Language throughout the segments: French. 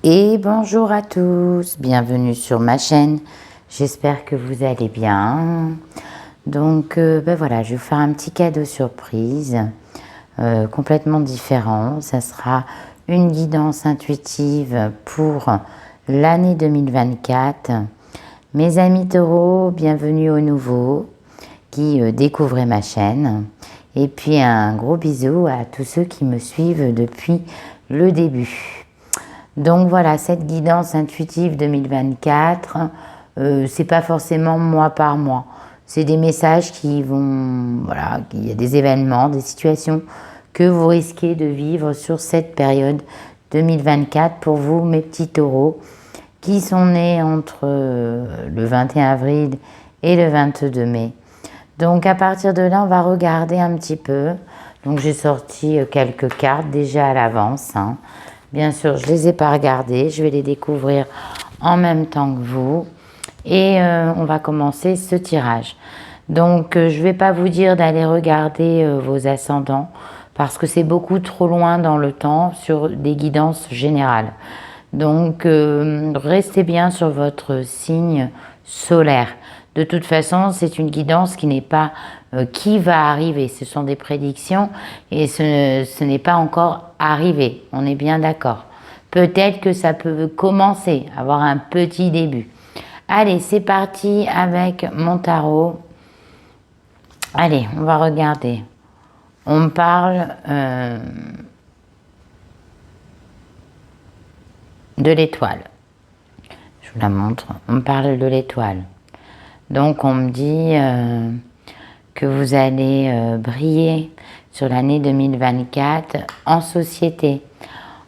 Et bonjour à tous, bienvenue sur ma chaîne, j'espère que vous allez bien. Donc voilà, je vais vous faire un petit cadeau surprise, complètement différent. Ça sera une guidance intuitive pour l'année 2024. Mes amis taureaux, bienvenue au nouveau qui découvrez ma chaîne. Et puis un gros bisou à tous ceux qui me suivent depuis le début. Donc voilà, cette guidance intuitive 2024, c'est pas forcément mois par mois. C'est des messages qui vont, voilà, il y a des événements, des situations que vous risquez de vivre sur cette période 2024 pour vous, mes petits taureaux, qui sont nés entre le 21 avril et le 22 mai. Donc à partir de là, on va regarder un petit peu. Donc j'ai sorti quelques cartes déjà à l'avance, hein. Bien sûr, je ne les ai pas regardées, je vais les découvrir en même temps que vous. Et on va commencer ce tirage. Donc, je ne vais pas vous dire d'aller regarder vos ascendants parce que c'est beaucoup trop loin dans le temps sur des guidances générales. Donc, restez bien sur votre signe solaire. De toute façon, c'est une guidance qui n'est pas qui va arriver. Ce sont des prédictions et ce n'est pas encore arrivé. On est bien d'accord. Peut-être que ça peut commencer, avoir un petit début. Allez, c'est parti avec mon tarot. Allez, on va regarder. On me parle de l'étoile. Je vous la montre. On me parle de l'étoile. Donc, on me dit que vous allez briller sur l'année 2024 en société.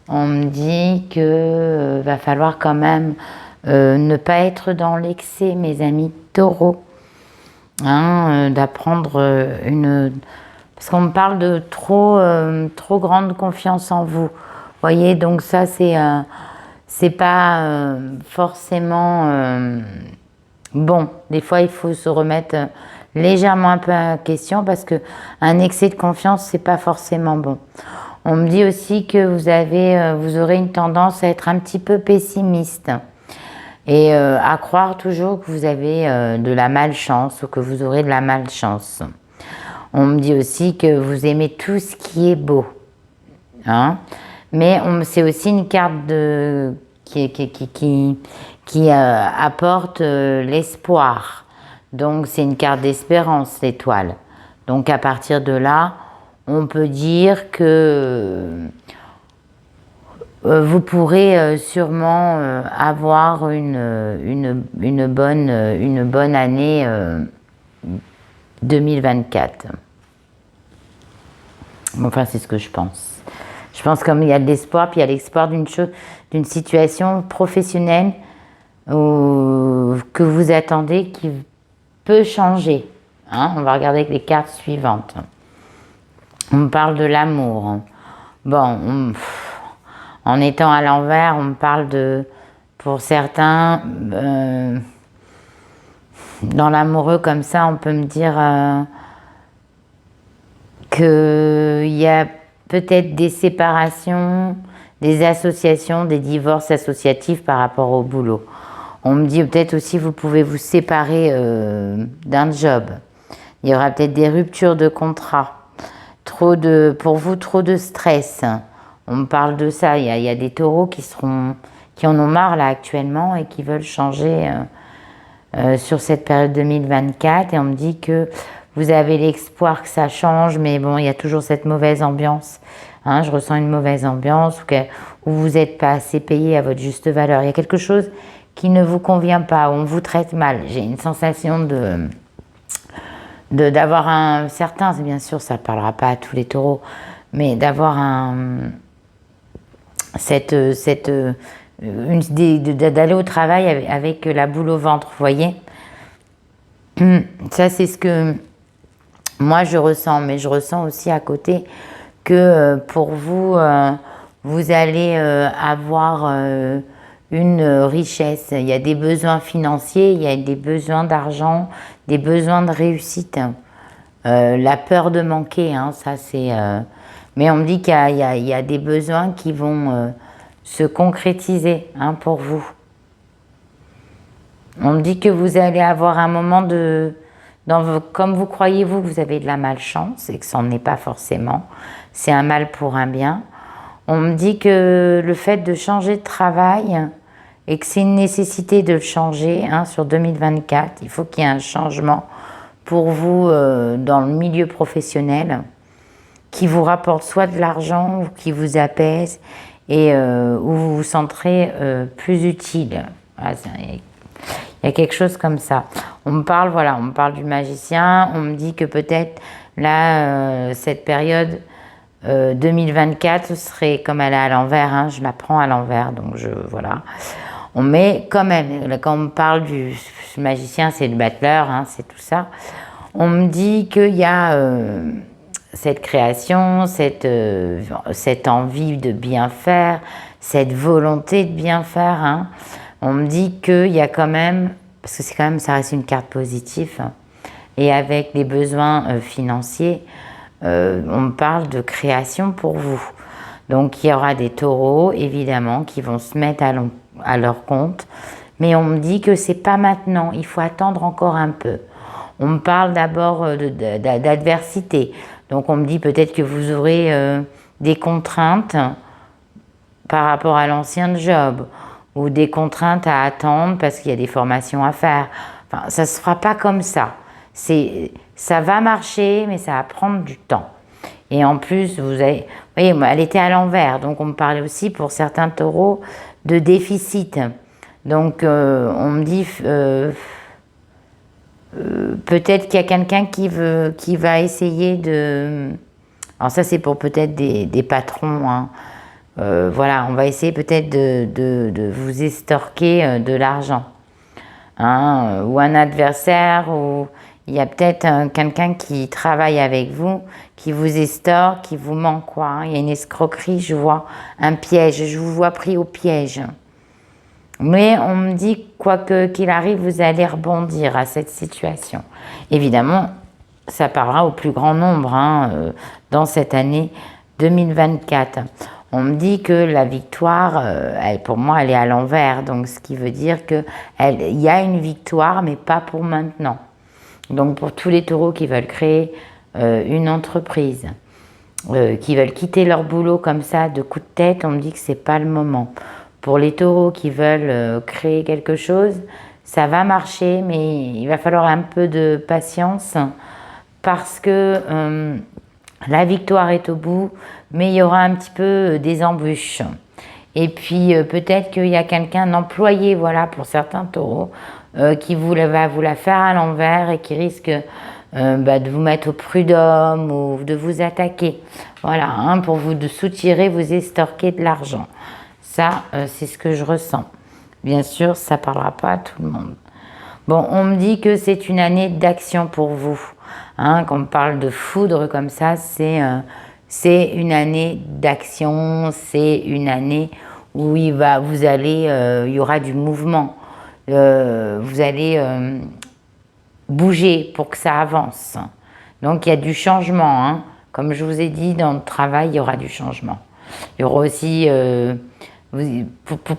On me dit que va falloir quand même ne pas être dans l'excès, mes amis taureaux. Hein, d'apprendre une... Parce qu'on me parle de trop grande confiance en vous. Vous voyez, donc ça, c'est pas forcément... bon, des fois, il faut se remettre légèrement un peu en question parce que un excès de confiance, c'est pas forcément bon. On me dit aussi que vous aurez une tendance à être un petit peu pessimiste et à croire toujours que vous avez de la malchance ou que vous aurez de la malchance. On me dit aussi que vous aimez tout ce qui est beau, hein, mais c'est aussi une carte qui apporte l'espoir. Donc, c'est une carte d'espérance, l'étoile. Donc, à partir de là, on peut dire que vous pourrez sûrement avoir une bonne année 2024. Enfin, c'est ce que je pense. Je pense comme il y a de l'espoir, puis il y a l'espoir d'une situation professionnelle que vous attendez qui peut changer. Hein, on va regarder avec les cartes suivantes. On me parle de l'amour. Bon, en étant à l'envers, on me parle de, pour certains, dans l'amoureux comme ça, on peut me dire qu'il y a peut-être des séparations, des associations, des divorces associatifs par rapport au boulot. On me dit peut-être aussi vous pouvez vous séparer d'un job. Il y aura peut-être des ruptures de contrat. Pour vous, trop de stress. On me parle de ça. Il y a des taureaux qui en ont marre là actuellement et qui veulent changer sur cette période 2024. Et on me dit que vous avez l'espoir que ça change, mais bon, il y a toujours cette mauvaise ambiance. Hein, je ressens une mauvaise ambiance où vous n'êtes pas assez payé à votre juste valeur. Il y a quelque chose qui ne vous convient pas, où on vous traite mal. J'ai une sensation d'avoir un certain, bien sûr, ça ne parlera pas à tous les taureaux, mais d'avoir d'aller au travail avec la boule au ventre, vous voyez. Ça, c'est ce que moi je ressens, mais je ressens aussi à côté que pour vous, vous allez avoir une richesse. Il y a des besoins financiers, il y a des besoins d'argent, des besoins de réussite. La peur de manquer, hein, ça c'est... mais on me dit qu'il y a des besoins qui vont se concrétiser pour vous. On me dit que vous allez avoir un moment comme vous croyez que vous avez de la malchance et que ça n'en est pas forcément. C'est un mal pour un bien. On me dit que le fait de changer de travail et que c'est une nécessité de le changer sur 2024. Il faut qu'il y ait un changement pour vous dans le milieu professionnel qui vous rapporte soit de l'argent ou qui vous apaise et où vous vous sentirez plus utile. Voilà, il y a quelque chose comme ça. On me parle du magicien. On me dit que peut-être là, cette période 2024 serait comme elle est à l'envers. Je la prends à l'envers, donc voilà. On met quand même, quand on me parle du magicien, c'est le battleur, c'est tout ça. On me dit qu'il y a cette création, cette envie de bien faire, cette volonté de bien faire. On me dit qu'il y a quand même, parce que c'est quand même, ça reste une carte positive, et avec les besoins financiers, on me parle de création pour vous. Donc il y aura des taureaux, évidemment, qui vont se mettre à leur compte, mais on me dit que c'est pas maintenant, il faut attendre encore un peu. On me parle d'abord d'adversité, donc on me dit peut-être que vous aurez des contraintes par rapport à l'ancien job, ou des contraintes à attendre parce qu'il y a des formations à faire. Enfin, ça se fera pas comme ça. Ça va marcher, mais ça va prendre du temps. Et en plus, vous voyez, elle était à l'envers, donc on me parlait aussi pour certains taureaux de déficit. Donc on me dit peut-être qu'il y a quelqu'un qui va essayer de... Alors ça c'est pour peut-être des patrons. Voilà, on va essayer peut-être de vous estorquer de l'argent. Ou un adversaire, ou il y a peut-être quelqu'un qui travaille avec vous, qui vous estorque, qui vous ment quoi. Il y a une escroquerie, je vois un piège, je vous vois pris au piège. Mais on me dit, quoi qu'il arrive, vous allez rebondir à cette situation. Évidemment, ça parlera au plus grand nombre dans cette année 2024. On me dit que la victoire, pour moi, elle est à l'envers. Donc, ce qui veut dire qu'il y a une victoire, mais pas pour maintenant. Donc, pour tous les taureaux qui veulent créer une entreprise, qui veulent quitter leur boulot comme ça, de coup de tête, on me dit que c'est pas le moment. Pour les taureaux qui veulent créer quelque chose, ça va marcher, mais il va falloir un peu de patience parce que la victoire est au bout, mais il y aura un petit peu des embûches. Et puis peut-être qu'il y a quelqu'un d'employé, voilà, pour certains taureaux, qui va vous la faire à l'envers et qui risque de vous mettre au prud'homme ou de vous attaquer. Voilà, pour vous soutirer, vous estorquer de l'argent. Ça, c'est ce que je ressens. Bien sûr, ça ne parlera pas à tout le monde. Bon, on me dit que c'est une année d'action pour vous. Quand on parle de foudre comme ça, c'est une année d'action, c'est une année où il y aura du mouvement. Vous allez bouger pour que ça avance. Donc il y a du changement. Comme je vous ai dit, dans le travail, il y aura du changement. Il y aura aussi,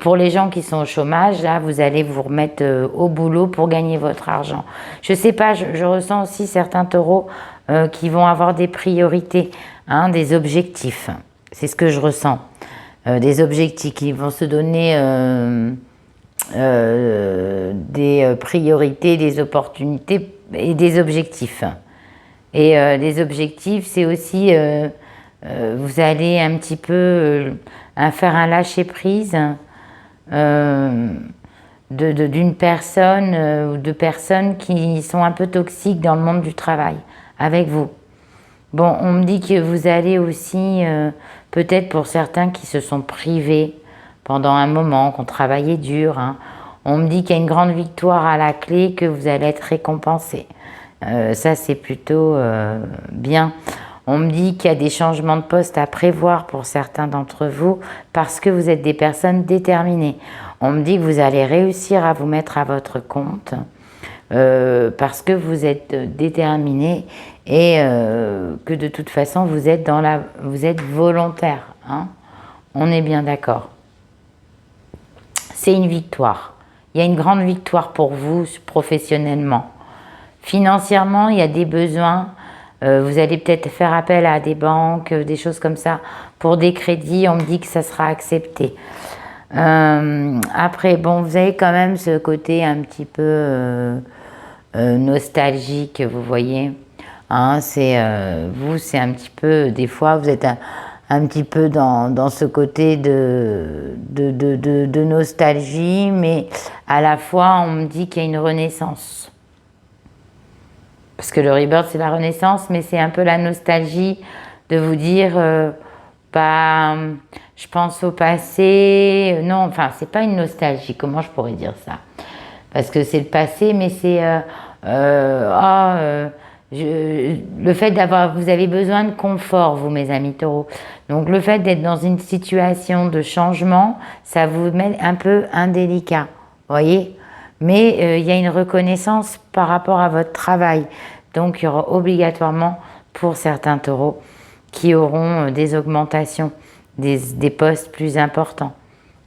pour les gens qui sont au chômage, là, vous allez vous remettre au boulot pour gagner votre argent. Je ne sais pas, je ressens aussi certains taureaux qui vont avoir des priorités, des objectifs. C'est ce que je ressens. Des objectifs qui vont se donner des priorités, des opportunités et des objectifs. Et les objectifs, c'est aussi, vous allez un petit peu faire un lâcher-prise d'une personne ou de personnes qui sont un peu toxiques dans le monde du travail avec vous. Bon, on me dit que vous allez aussi, peut-être pour certains qui se sont privés pendant un moment, qui ont travaillé dur, on me dit qu'il y a une grande victoire à la clé, que vous allez être récompensé. Ça, c'est plutôt bien. On me dit qu'il y a des changements de poste à prévoir pour certains d'entre vous parce que vous êtes des personnes déterminées. On me dit que vous allez réussir à vous mettre à votre compte parce que vous êtes déterminés et que de toute façon, vous êtes volontaire. On est bien d'accord. c'est une victoire. Il y a une grande victoire pour vous professionnellement. Financièrement, il y a des besoins. Vous allez peut-être faire appel à des banques, des choses comme ça. Pour des crédits, on me dit que ça sera accepté. Après, bon, vous avez quand même ce côté un petit peu nostalgique, vous voyez. Hein, vous, c'est un petit peu, des fois, vous êtes un petit peu dans ce côté de nostalgie, mais à la fois, on me dit qu'il y a une renaissance. Parce que le rebirth, c'est la renaissance, mais c'est un peu la nostalgie de vous dire, je pense au passé. Non, enfin, c'est pas une nostalgie. Comment je pourrais dire ça? Parce que c'est le passé, mais c'est le fait vous avez besoin de confort, vous, mes amis taureaux. Donc, le fait d'être dans une situation de changement, ça vous met un peu indélicat, voyez. Mais il y a une reconnaissance par rapport à votre travail. Donc, il y aura obligatoirement, pour certains taureaux, qui auront des augmentations, des postes plus importants.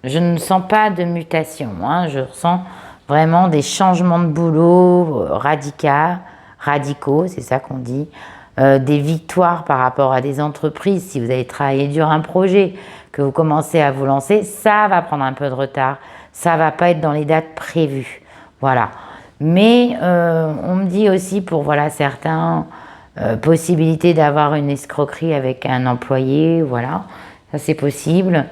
Je ne sens pas de mutation, hein, je ressens vraiment des changements de boulot radicaux, c'est ça qu'on dit, des victoires par rapport à des entreprises. Si vous avez travaillé dur un projet, que vous commencez à vous lancer, ça va prendre un peu de retard, ça va pas être dans les dates prévues, voilà. Mais on me dit aussi pour certains possibilités d'avoir une escroquerie avec un employé, voilà, ça c'est possible.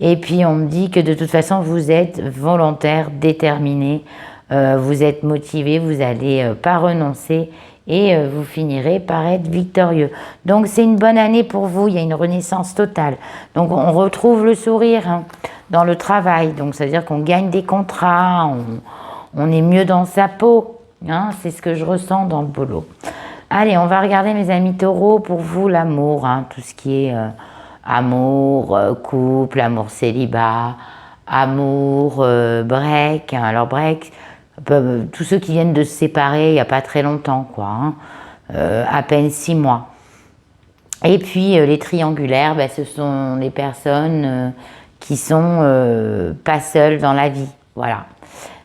Et puis on me dit que de toute façon vous êtes volontaire, déterminé, vous êtes motivé, vous n'allez pas renoncer et vous finirez par être victorieux. Donc c'est une bonne année pour vous, il y a une renaissance totale. Donc on retrouve le sourire hein, dans le travail, donc ça veut dire qu'on gagne des contrats, on est mieux dans sa peau, hein, c'est ce que je ressens dans le boulot. Allez, on va regarder mes amis taureaux, pour vous l'amour, hein, tout ce qui est amour, couple, amour célibat, amour, break. Alors break, tous ceux qui viennent de se séparer il n'y a pas très longtemps, quoi, hein, à peine 6 mois. Et puis les triangulaires, ce sont les personnes qui sont pas seules dans la vie, voilà.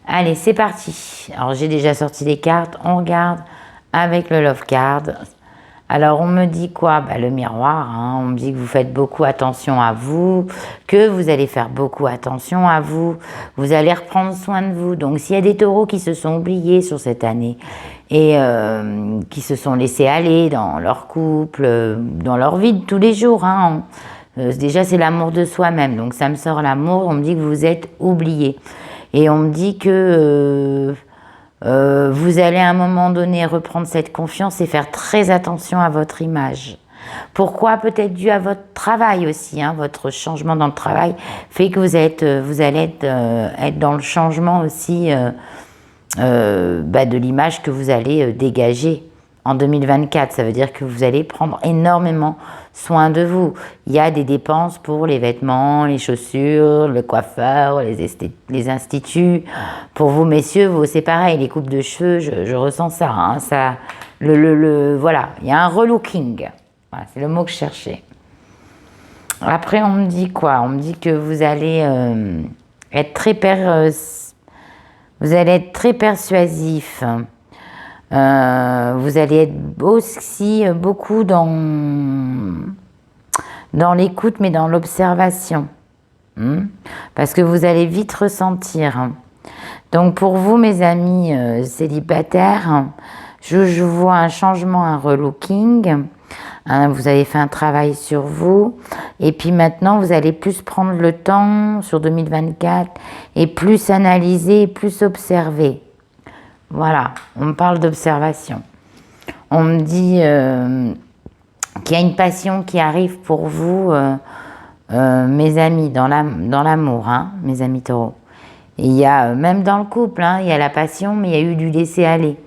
Allez, c'est parti. Alors j'ai déjà sorti les cartes, on regarde avec le Love Card. Alors, on me dit quoi? Le miroir, hein, on me dit que vous faites beaucoup attention à vous, que vous allez faire beaucoup attention à vous, vous allez reprendre soin de vous. Donc, s'il y a des taureaux qui se sont oubliés sur cette année et qui se sont laissés aller dans leur couple, dans leur vie de tous les jours, hein, déjà, c'est l'amour de soi-même. Donc, ça me sort l'amour, on me dit que vous êtes oubliés. Et on me dit que... vous allez à un moment donné reprendre cette confiance et faire très attention à votre image. Pourquoi? Peut-être dû à votre travail aussi, hein, votre changement dans le travail fait que vous allez être dans le changement aussi de l'image que vous allez dégager en 2024. Ça veut dire que vous allez prendre énormément soin de vous. Il y a des dépenses pour les vêtements, les chaussures, le coiffeur, les instituts. Pour vous, messieurs, c'est pareil, les coupes de cheveux, je ressens ça. Hein, voilà, il y a un relooking. Voilà, c'est le mot que je cherchais. Après, on me dit quoi? On me dit que vous allez être très persuasif. Vous allez être aussi beaucoup dans l'écoute, mais dans l'observation. Parce que vous allez vite ressentir. Donc pour vous, mes amis célibataires, je vois un changement, un relooking. Vous avez fait un travail sur vous. Et puis maintenant, vous allez plus prendre le temps sur 2024 et plus analyser, plus observer. Voilà, on me parle d'observation. On me dit qu'il y a une passion qui arrive pour vous, mes amis, dans l'amour, hein, mes amis taureaux. Et il y a, même dans le couple, hein, il y a la passion, mais il y a eu du laisser-aller.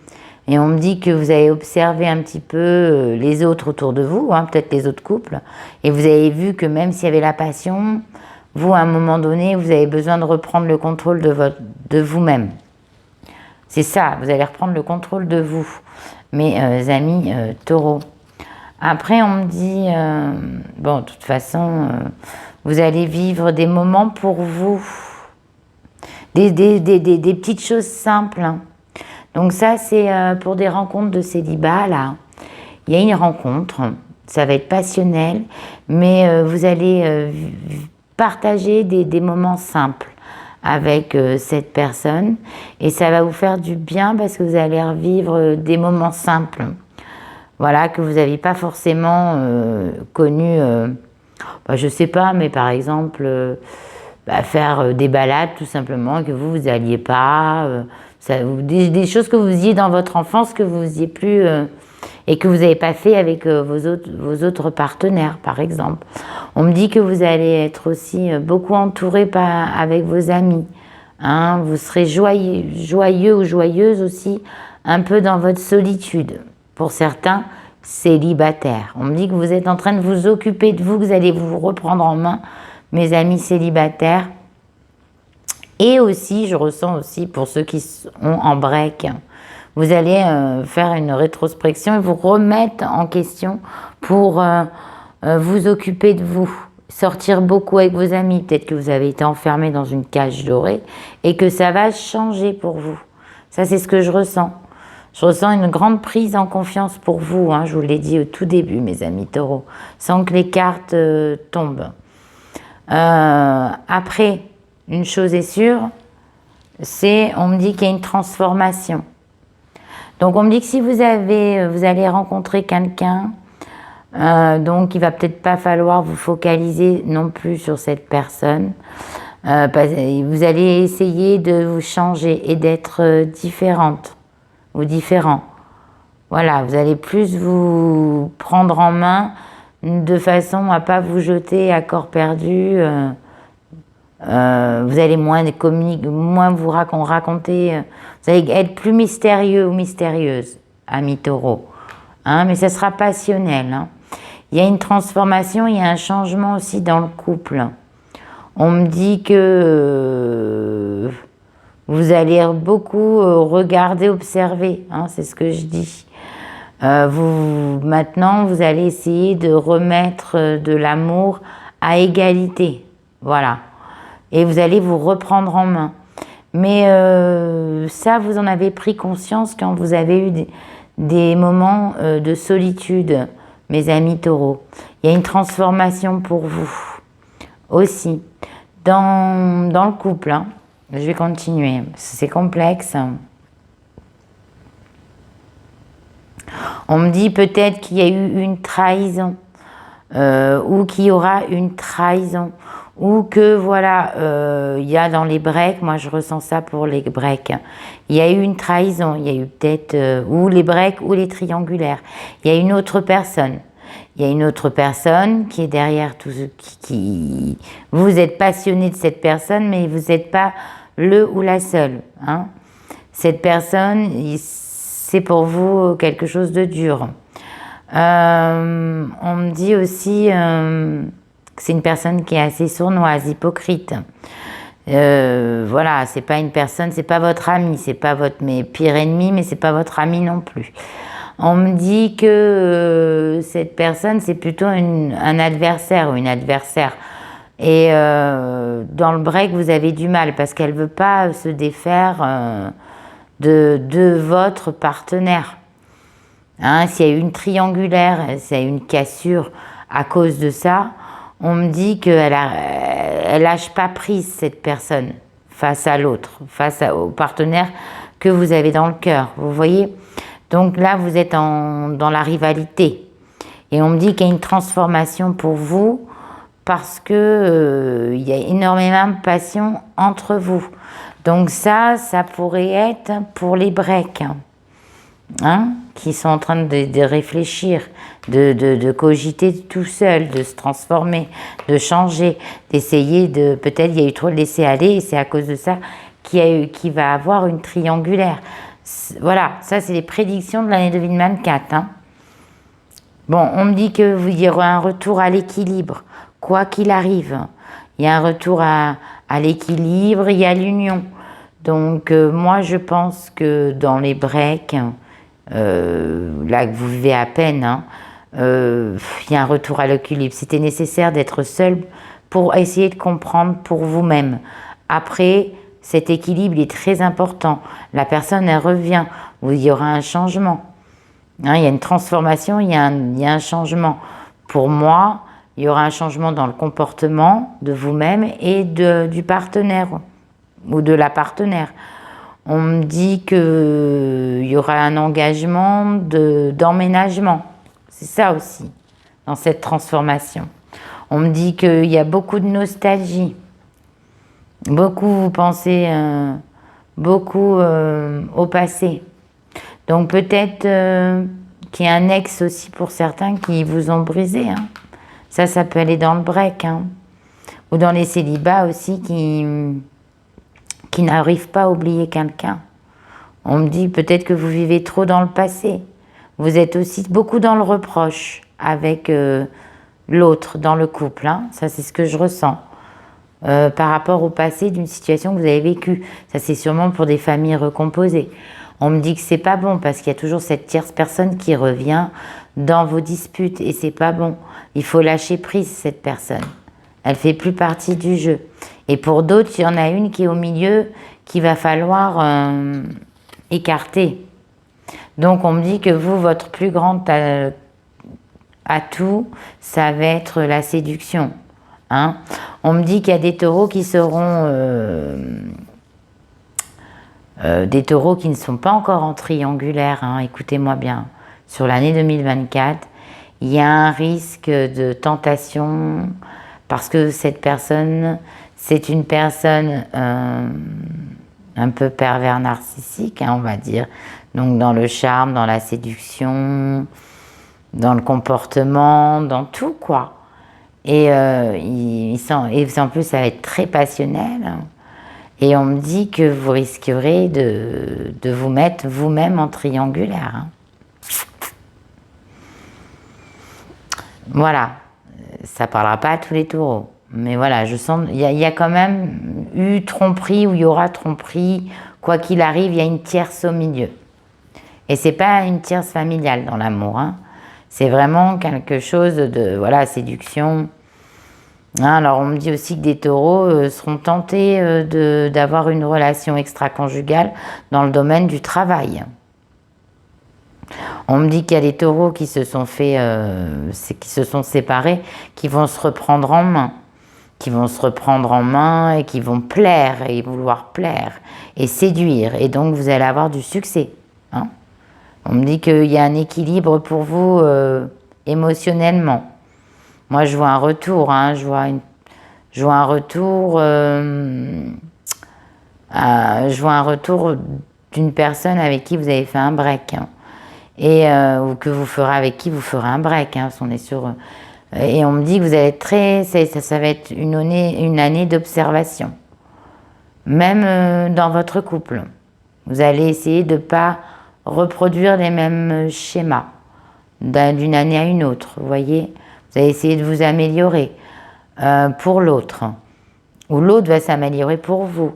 Et on me dit que vous avez observé un petit peu les autres autour de vous, hein, peut-être les autres couples, et vous avez vu que même s'il y avait la passion, vous, à un moment donné, vous avez besoin de reprendre le contrôle de vous-même. C'est ça, vous allez reprendre le contrôle de vous, mes amis taureaux. Après, on me dit, de toute façon, vous allez vivre des moments pour vous. des petites choses simples. Hein. Donc ça, c'est pour des rencontres de célibat, là. Il y a une rencontre, ça va être passionnel, mais vous allez partager des moments simples avec cette personne et ça va vous faire du bien parce que vous allez revivre des moments simples, voilà, que vous n'aviez pas forcément connus, je sais pas, mais par exemple, faire des balades tout simplement que vous n'alliez pas, des choses que vous faisiez dans votre enfance que vous faisiez plus et que vous n'avez pas fait avec vos autres partenaires, par exemple. On me dit que vous allez être aussi beaucoup entouré avec vos amis. Hein, vous serez joyeux ou joyeuse aussi, un peu dans votre solitude. Pour certains, célibataires. On me dit que vous êtes en train de vous occuper de vous, que vous allez vous reprendre en main, mes amis célibataires. Et aussi, je ressens aussi pour ceux qui sont en break, vous allez faire une rétrospection et vous remettre en question pour vous occuper de vous. Sortir beaucoup avec vos amis. Peut-être que vous avez été enfermé dans une cage dorée et que ça va changer pour vous. Ça, c'est ce que je ressens. Je ressens une grande prise en confiance pour vous. Hein, je vous l'ai dit au tout début, mes amis taureaux, sans que les cartes tombent. Après, une chose est sûre, on me dit qu'il y a une transformation. Donc on me dit que si vous allez rencontrer quelqu'un, donc il va peut-être pas falloir vous focaliser non plus sur cette personne. Vous allez essayer de vous changer et d'être différente ou différent. Voilà, vous allez plus vous prendre en main de façon à pas vous jeter à corps perdu. Vous allez moins vous raconter, vous allez être plus mystérieux ou mystérieuse, amis taureaux. Hein, mais ça sera passionnel. Hein. Il y a une transformation, il y a un changement aussi dans le couple. On me dit que vous allez beaucoup regarder, observer, hein, c'est ce que je dis. Maintenant, vous allez essayer de remettre de l'amour à égalité. Voilà. Et vous allez vous reprendre en main. Mais ça, vous en avez pris conscience quand vous avez eu des moments de solitude, mes amis taureaux. Il y a une transformation pour vous aussi. Dans le couple, hein. Je vais continuer, c'est complexe. On me dit peut-être qu'il y a eu une trahison, ou qu'il y aura une trahison, ou que voilà, il y a dans les breaks, moi je ressens ça pour les breaks, il y a eu une trahison, il y a eu peut-être, ou les breaks ou les triangulaires, il y a une autre personne. Il y a une autre personne qui est derrière tout ce qui... Vous êtes passionné de cette personne, mais vous n'êtes pas le ou la seule. Hein. Cette personne, c'est pour vous quelque chose de dur. On me dit aussi que c'est une personne qui est assez sournoise, hypocrite. Voilà, c'est pas une personne, c'est pas votre ami, c'est pas votre pire ennemi, mais c'est pas votre ami non plus. On me dit que cette personne, c'est plutôt un adversaire ou une adversaire. Et dans le break, vous avez du mal parce qu'elle ne veut pas se défaire de votre partenaire. Hein, s'il y a eu une triangulaire, s'il y a eu une cassure à cause de ça, on me dit qu'elle lâche pas prise, cette personne, face à l'autre, au partenaire que vous avez dans le cœur. Vous voyez ? Donc là, vous êtes dans la rivalité. Et on me dit qu'il y a une transformation pour vous parce que il y a énormément de passion entre vous. Donc ça pourrait être pour les breaks, hein, qui sont en train de réfléchir, de cogiter tout seul, de se transformer, de changer, d'essayer de... Peut-être il y a eu trop de laisser aller et c'est à cause de ça qu'il va avoir une triangulaire. Voilà, ça c'est les prédictions de l'année 2024. Hein. Bon, on me dit qu'il y aura un retour à l'équilibre, quoi qu'il arrive. Il y a un retour à l'équilibre, il y a l'union. Donc moi je pense que dans les breaks, là que vous vivez à peine, hein, il y a un retour à l'équilibre. C'était nécessaire d'être seul pour essayer de comprendre pour vous-même. Après, cet équilibre il est très important. La personne, elle revient, ou il y aura un changement. Hein, il y a une transformation, il y a un changement. Pour moi, il y aura un changement dans le comportement de vous-même et du partenaire ou de la partenaire. On me dit qu'il y aura un engagement d'emménagement. C'est ça aussi, dans cette transformation. On me dit qu'il y a beaucoup de nostalgie. Beaucoup, vous pensez beaucoup au passé. Donc peut-être qu'il y a un ex aussi pour certains qui vous ont brisé. Hein. Ça peut aller dans le break. Hein. Ou dans les célibats aussi qui n'arrivent pas à oublier quelqu'un. On me dit peut-être que vous vivez trop dans le passé. Vous êtes aussi beaucoup dans le reproche avec l'autre, dans le couple. Hein. Ça, c'est ce que je ressens. Par rapport au passé d'une situation que vous avez vécue. Ça, c'est sûrement pour des familles recomposées. On me dit que c'est pas bon parce qu'il y a toujours cette tierce personne qui revient dans vos disputes et c'est pas bon. Il faut lâcher prise, cette personne. Elle fait plus partie du jeu. Et pour d'autres, il y en a une qui est au milieu qu'il va falloir écarter. Donc on me dit que vous, votre plus grand atout, ça va être la séduction. Hein. On me dit qu'il y a des taureaux qui seront des taureaux qui ne sont pas encore en triangulaire, hein, écoutez-moi bien, sur l'année 2024, il y a un risque de tentation parce que cette personne, c'est une personne un peu pervers narcissique, hein, on va dire, donc dans le charme, dans la séduction, dans le comportement, dans tout quoi. Et en plus, ça va être très passionnel. Hein. Et on me dit que vous risquerez de vous mettre vous-même en triangulaire. Hein. Voilà. Ça ne parlera pas à tous les taureaux. Mais voilà, je sens il y a quand même eu tromperie ou il y aura tromperie. Quoi qu'il arrive, il y a une tierce au milieu. Et c'est pas une tierce familiale dans l'amour. Hein. C'est vraiment quelque chose de, voilà, séduction. Alors on me dit aussi que des taureaux seront tentés d'avoir une relation extra-conjugale dans le domaine du travail. On me dit qu'il y a des taureaux qui se sont séparés, qui vont se reprendre en main. Qui vont se reprendre en main et qui vont plaire et vouloir plaire et séduire. Et donc vous allez avoir du succès. Hein. On me dit qu'il y a un équilibre pour vous émotionnellement. Moi, je vois un retour, hein, je vois un retour d'une personne avec qui vous avez fait un break, hein, et ou que vous ferez avec qui vous ferez un break, hein, on est sur. Et on me dit que vous allez être ça va être une année d'observation, même dans votre couple. Vous allez essayer de ne pas reproduire les mêmes schémas d'une année à une autre, vous voyez. Vous allez essayer de vous améliorer pour l'autre, ou l'autre va s'améliorer pour vous.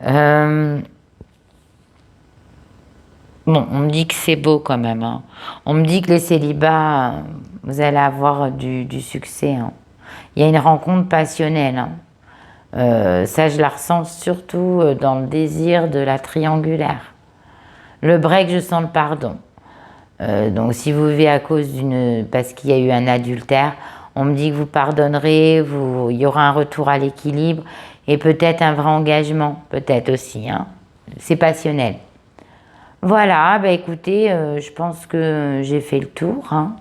Bon, on me dit que c'est beau quand même. Hein. On me dit que les célibats, vous allez avoir du succès. Hein. Il y a une rencontre passionnelle. Hein. Ça, je la ressens surtout dans le désir de la triangulaire. Le break, je sens le pardon. Donc si vous vivez à cause parce qu'il y a eu un adultère, on me dit que vous pardonnerez, il y aura un retour à l'équilibre et peut-être un vrai engagement, peut-être aussi. Hein. C'est passionnel. Voilà, bah écoutez, je pense que j'ai fait le tour. Hein.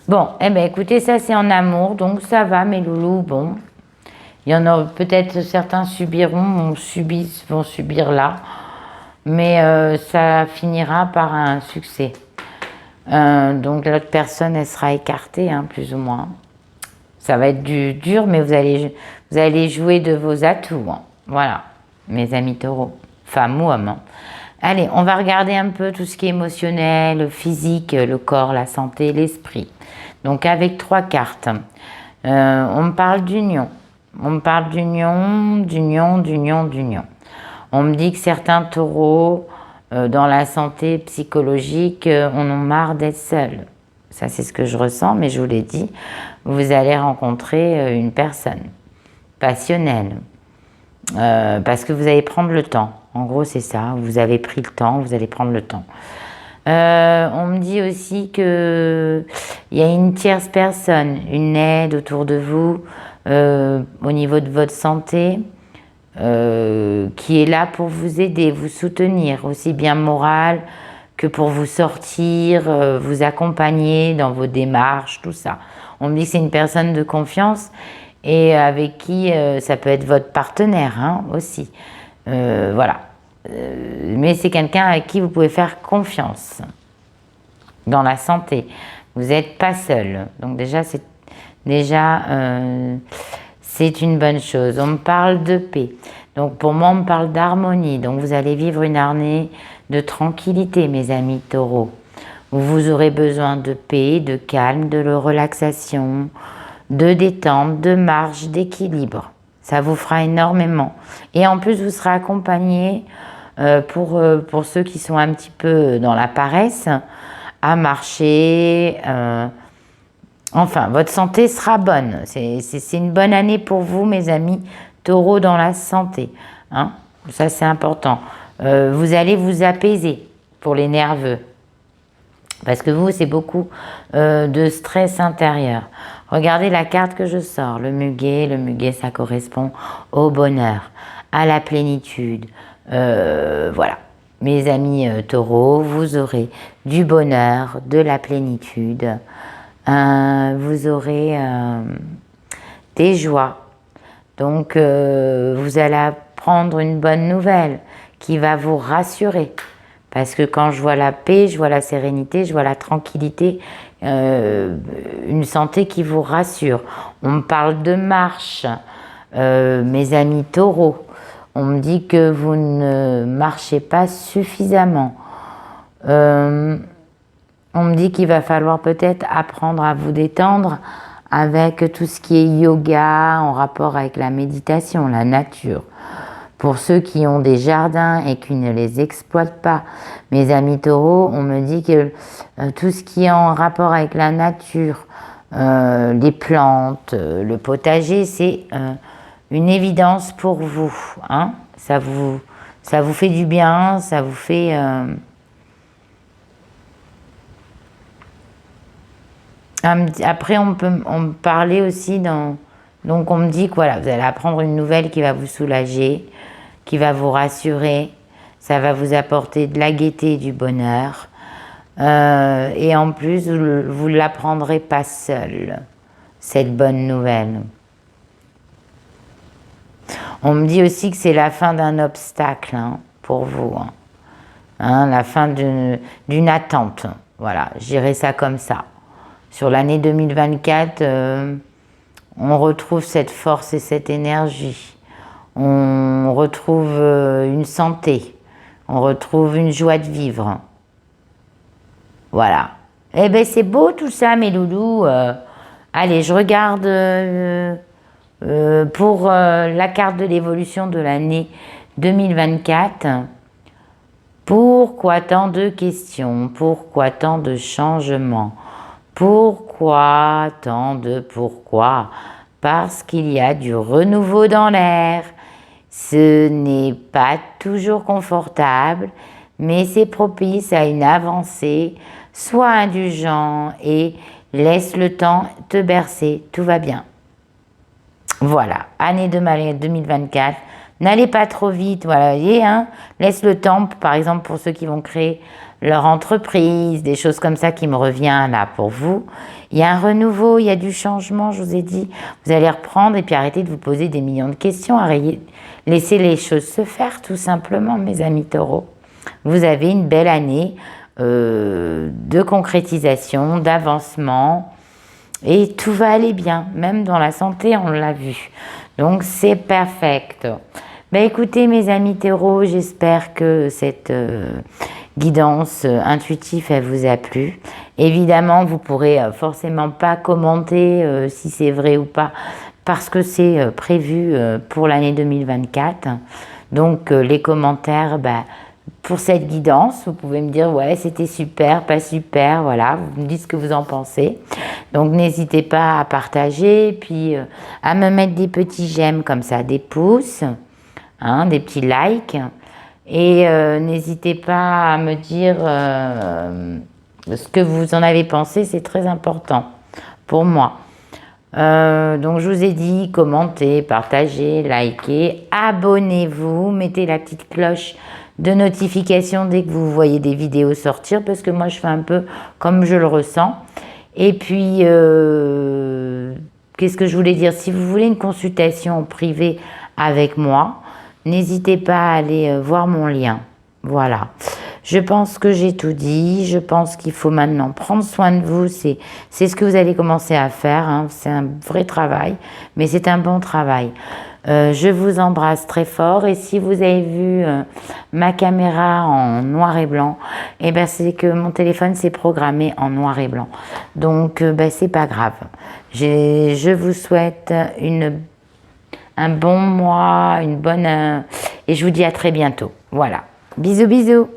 Bon, eh ben écoutez, ça c'est en amour, donc ça va mes loulous, bon. Il y en a peut-être certains vont subir là, mais ça finira par un succès. Donc l'autre personne, elle sera écartée, hein, plus ou moins. Ça va être dur, mais vous allez jouer de vos atouts. Hein. Voilà, mes amis taureaux, femmes ou hommes. Hein. Allez, on va regarder un peu tout ce qui est émotionnel, le physique, le corps, la santé, l'esprit. Donc avec 3 cartes, on me parle d'union. On me parle d'union. On me dit que certains taureaux, dans la santé psychologique, on en marre d'être seuls. Ça, c'est ce que je ressens, mais je vous l'ai dit, vous allez rencontrer une personne passionnelle. parce que vous allez prendre le temps. En gros, c'est ça. Vous avez pris le temps, vous allez prendre le temps. On me dit aussi que il y a une tierce personne, une aide autour de vous au niveau de votre santé qui est là pour vous aider, vous soutenir, aussi bien moral que pour vous sortir, vous accompagner dans vos démarches, tout ça. On me dit que c'est une personne de confiance et avec qui ça peut être votre partenaire hein, aussi. Voilà. Mais c'est quelqu'un avec qui vous pouvez faire confiance dans la santé. Vous n'êtes pas seul. Donc c'est une bonne chose. On me parle de paix. Donc pour moi, on me parle d'harmonie. Donc vous allez vivre une année de tranquillité, mes amis taureaux. Où vous aurez besoin de paix, de calme, de relaxation, de détente, de marche, d'équilibre. Ça vous fera énormément. Et en plus, vous serez accompagné pour ceux qui sont un petit peu dans la paresse, à marcher. Enfin, votre santé sera bonne. C'est une bonne année pour vous, mes amis taureaux, dans la santé. Hein, ça, c'est important. Vous allez vous apaiser pour les nerveux. Parce que vous, c'est beaucoup de stress intérieur. Regardez la carte que je sors, le muguet. Le muguet, ça correspond au bonheur, à la plénitude. Voilà. Mes amis taureaux, vous aurez du bonheur, de la plénitude. Vous aurez des joies. Donc, vous allez apprendre une bonne nouvelle qui va vous rassurer. Parce que quand je vois la paix, je vois la sérénité, je vois la tranquillité, une santé qui vous rassure. On me parle de marche, mes amis taureaux. On me dit que vous ne marchez pas suffisamment. On me dit qu'il va falloir peut-être apprendre à vous détendre avec tout ce qui est yoga en rapport avec la méditation, la nature. Pour ceux qui ont des jardins et qui ne les exploitent pas, mes amis taureaux, on me dit que tout ce qui est en rapport avec la nature, les plantes, le potager, c'est une évidence pour vous. Hein, ça vous fait du bien, ça vous fait... Après, on me parlait aussi donc on me dit que voilà, vous allez apprendre une nouvelle qui va vous soulager, qui va vous rassurer, ça va vous apporter de la gaieté et du bonheur. Et en plus, vous ne l'apprendrez pas seul, cette bonne nouvelle. On me dit aussi que c'est la fin d'un obstacle hein, pour vous. Hein, la fin d'une attente. Voilà, je dirais ça comme ça. Sur l'année 2024, on retrouve cette force et cette énergie. On retrouve une santé. On retrouve une joie de vivre. Voilà. Eh bien, c'est beau tout ça, mes loulous. Allez, je regarde pour la carte de l'évolution de l'année 2024. Pourquoi tant de questions? Pourquoi tant de changements? Pourquoi tant de pourquoi? Parce qu'il y a du renouveau dans l'air. Ce n'est pas toujours confortable, mais c'est propice à une avancée. Sois indulgent et laisse le temps te bercer. Tout va bien. Voilà, année 2024. N'allez pas trop vite, voilà, voyez, hein. Laisse le temps, par exemple, pour ceux qui vont créer leur entreprise, des choses comme ça qui me revient là pour vous. Il y a un renouveau, il y a du changement, je vous ai dit. Vous allez reprendre et puis arrêter de vous poser des millions de questions. Laissez les choses se faire tout simplement, mes amis taureaux. Vous avez une belle année de concrétisation, d'avancement et tout va aller bien. Même dans la santé, on l'a vu. Donc c'est perfect. Ben écoutez mes amis taureaux, j'espère que cette guidance intuitive elle vous a plu. Évidemment, vous pourrez forcément pas commenter si c'est vrai ou pas parce que c'est prévu pour l'année 2024. Donc les commentaires, pour cette guidance, vous pouvez me dire ouais c'était super, pas super, voilà, vous me dites ce que vous en pensez. Donc n'hésitez pas à partager, puis à me mettre des petits j'aime comme ça, des pouces, hein, des petits likes. Et n'hésitez pas à me dire ce que vous en avez pensé, c'est très important pour moi. Donc je vous ai dit, commentez, partagez, likez, abonnez-vous, mettez la petite cloche de notification dès que vous voyez des vidéos sortir, parce que moi je fais un peu comme je le ressens. Et puis, qu'est-ce que je voulais dire? Si vous voulez une consultation privée avec moi, n'hésitez pas à aller voir mon lien. Voilà. Je pense que j'ai tout dit. Je pense qu'il faut maintenant prendre soin de vous. C'est ce que vous allez commencer à faire, hein. C'est un vrai travail, mais c'est un bon travail. Je vous embrasse très fort. Et si vous avez vu ma caméra en noir et blanc, eh ben c'est que mon téléphone s'est programmé en noir et blanc. Donc, ben, c'est pas grave. Je vous souhaite un bon mois, une bonne... et je vous dis à très bientôt. Voilà. Bisous, bisous.